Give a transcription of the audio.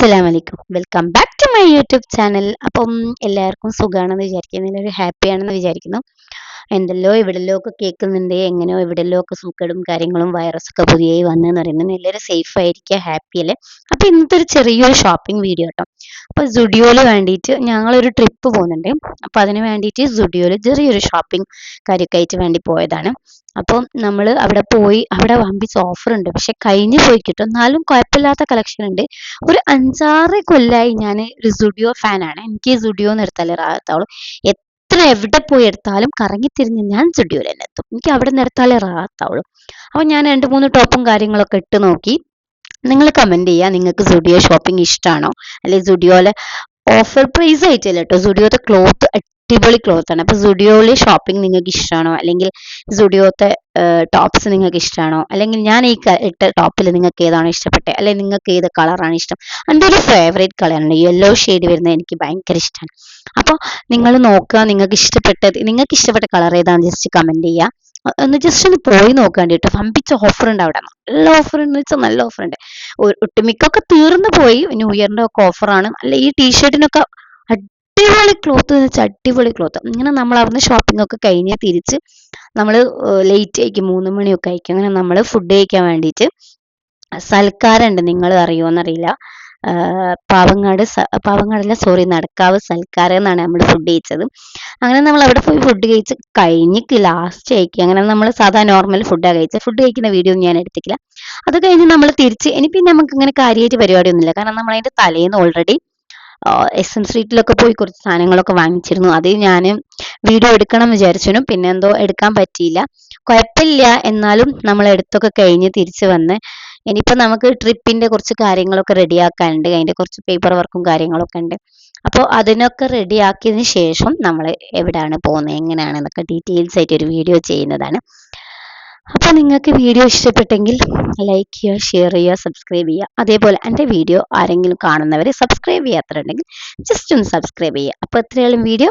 അസ്സലാമലൈക്കും. Welcome back to my YouTube channel. അപ്പം എല്ലാവർക്കും സുഖമാണെന്ന് വിചാരിക്കുന്നു, എല്ലാവരും ഹാപ്പി ആണെന്ന് വിചാരിക്കുന്നു. എന്തെല്ലോ ഇവിടെല്ലോ ഒക്കെ കേൾക്കുന്നുണ്ട്, എങ്ങനെയോ ഇവിടെല്ലോ ഒക്കെ സൂക്കേടും കാര്യങ്ങളും വൈറസൊക്കെ പുതിയതായി വന്നെന്ന് പറയുന്നത്. എല്ലാവരും സേഫ് ആയിരിക്കുക, ഹാപ്പി അല്ലേ? അപ്പോൾ ഇന്നത്തെ ഒരു ചെറിയൊരു ഷോപ്പിംഗ് വീഡിയോ കേട്ടോ. അപ്പോൾ സുഡിയോയിൽ വേണ്ടിയിട്ട് ഞങ്ങളൊരു ട്രിപ്പ് പോകുന്നുണ്ട്. അപ്പോൾ അതിന് വേണ്ടിയിട്ട് സുഡിയോയിൽ ചെറിയൊരു ഷോപ്പിംഗ് കാര്യമൊക്കെ ആയിട്ട് വേണ്ടി പോയതാണ്. അപ്പം നമ്മൾ അവിടെ പോയി, അവിടെ വമ്പിച്ച ഓഫർ ഉണ്ട്, പക്ഷെ കഴിഞ്ഞു പോയി കിട്ടും. എന്നാലും കുഴപ്പമില്ലാത്ത കളക്ഷൻ ഉണ്ട്. ഒരു 5-6 കൊല്ലമായി ഞാൻ ഒരു സുഡിയോ ഫാനാണ്. എനിക്ക് സുഡിയോ എന്ന് എടുത്താലേ റാഹത്താവുള്ളൂ. എത്ര എവിടെ പോയി എടുത്താലും കറങ്ങിത്തിരിഞ്ഞ് ഞാൻ സുഡിയോയിൽ തന്നെ എത്തും. എനിക്ക് അവിടെ നിന്ന് എടുത്താലേ റാഹത്താവുള്ളൂ. അപ്പോൾ ഞാൻ 2-3 ടോപ്പും കാര്യങ്ങളൊക്കെ ഇട്ട് നോക്കി. നിങ്ങൾ കമൻറ്റ് ചെയ്യുക, നിങ്ങൾക്ക് സുഡിയോ ഷോപ്പിംഗ് ഇഷ്ടമാണോ, അല്ലെങ്കിൽ സുഡിയോയിലെ ഓഫർ പ്രൈസ് ആയിട്ടല്ല കേട്ടോ, സുഡിയോത്തെ ക്ലോത്ത് അടിപൊളി ക്ലോത്ത് ആണ്. അപ്പോൾ സുഡിയോയിൽ ഷോപ്പിംഗ് നിങ്ങൾക്ക് ഇഷ്ടമാണോ, അല്ലെങ്കിൽ സുഡിയോത്തെ ടോപ്സ് നിങ്ങൾക്ക് ഇഷ്ടമാണോ, അല്ലെങ്കിൽ ഞാൻ ഈ ഇട്ട ടോപ്പിൽ നിങ്ങൾക്ക് ഏതാണോ ഇഷ്ടപ്പെട്ടത്, അല്ലെങ്കിൽ നിങ്ങൾക്ക് ഏത് കളറാണ് ഇഷ്ടം. എൻ്റെ ഒരു ഫേവറേറ്റ് കളറാണ് യെല്ലോ ഷെയ്ഡ് വരുന്നത്, എനിക്ക് ഭയങ്കര ഇഷ്ടമാണ്. അപ്പോൾ നിങ്ങൾ നോക്കുക, നിങ്ങൾക്ക് ഇഷ്ടപ്പെട്ട കളർ ഏതാണെന്ന് ജസ്റ്റ് കമൻറ്റ് ചെയ്യുക. ഒന്ന് ജസ്റ്റ് ഒന്ന് പോയി നോക്കാണ്ട് കേട്ടോ. വമ്പിച്ച ഓഫർ ഉണ്ട് അവിടെ, നല്ല ഓഫർ എന്ന് വെച്ചാൽ നല്ല ഓഫർ ഉണ്ട്. ഒട്ടുമിക്കൊക്കെ തീർന്നു പോയി, ന്യൂ ഇയറിന്റെ ഒക്കെ ഓഫറാണ്. അല്ല, ഈ ടീഷർട്ടിനൊക്കെ അടിപൊളി ക്ലോത്ത് എന്ന് വെച്ചാൽ അടിപൊളി ക്ലോത്ത്. ഇങ്ങനെ നമ്മൾ അവിടുന്ന് ഷോപ്പിംഗ് ഒക്കെ കഴിഞ്ഞ് തിരിച്ച് നമ്മൾ ലേറ്റ് ആയിരിക്കും, 3 മണിയൊക്കെ ആയിരിക്കും. അങ്ങനെ നമ്മൾ ഫുഡ് കഴിക്കാൻ വേണ്ടിയിട്ട് സൽക്കാരുണ്ട്, നിങ്ങൾ അറിയുമോന്നറിയില്ല. പാവങ്ങാടല്ല, സോറി, നടക്കാവ് സൽക്കാരം എന്നാണ് നമ്മൾ ഫുഡ് കഴിച്ചത്. അങ്ങനെ നമ്മൾ അവിടെ പോയി ഫുഡ് കഴിച്ച് കഴിഞ്ഞിട്ട് ലാസ്റ്റ് കഴിക്കുക. അങ്ങനെ നമ്മൾ സാധാ നോർമൽ ഫുഡാണ് കഴിച്ചത്. ഫുഡ് കഴിക്കുന്ന വീഡിയോ ഞാൻ എടുത്തിട്ടില്ല. അത് കഴിഞ്ഞ് നമ്മൾ തിരിച്ച് ഇനി പിന്നെ നമുക്ക് ഇങ്ങനെ കാര്യമായിട്ട് പരിപാടിയൊന്നുമില്ല, കാരണം നമ്മൾ അതിൻ്റെ തലേന്ന് ഓൾറെഡി SM സ്ട്രീറ്റിലൊക്കെ പോയി കുറച്ച് സാധനങ്ങളൊക്കെ വാങ്ങിച്ചിരുന്നു. അത് ഞാൻ വീഡിയോ എടുക്കണം വിചാരിച്ചു, പിന്നെ എന്തോ എടുക്കാൻ പറ്റിയില്ല. കുഴപ്പമില്ല, എന്നാലും നമ്മൾ എടുത്തൊക്കെ കഴിഞ്ഞ് തിരിച്ച് വന്ന് ഇനിയിപ്പോൾ നമുക്ക് ട്രിപ്പിന്റെ കുറച്ച് കാര്യങ്ങളൊക്കെ റെഡിയാക്കാനുണ്ട്. അതിന്റെ കുറച്ച് പേപ്പർ വർക്കും കാര്യങ്ങളൊക്കെ ഉണ്ട്. അപ്പോൾ അതിനൊക്കെ റെഡിയാക്കിയതിന് ശേഷം നമ്മൾ എവിടെയാണ് പോകുന്നത്, എങ്ങനെയാണെന്നൊക്കെ ഡീറ്റെയിൽസ് ആയിട്ട് ഒരു വീഡിയോ ചെയ്യുന്നതാണ്. അപ്പോൾ നിങ്ങൾക്ക് വീഡിയോ ഇഷ്ടപ്പെട്ടെങ്കിൽ ലൈക്ക് ചെയ്യുക, ഷെയർ ചെയ്യുക, സബ്സ്ക്രൈബ് ചെയ്യുക. അതേപോലെ എൻ്റെ വീഡിയോ ആരെങ്കിലും കാണുന്നവർ സബ്സ്ക്രൈബ് ചെയ്യാത്തതുണ്ടെങ്കിൽ ജസ്റ്റ് ഒന്ന് സബ്സ്ക്രൈബ് ചെയ്യുക. അപ്പോൾ എത്രയാളും വീഡിയോ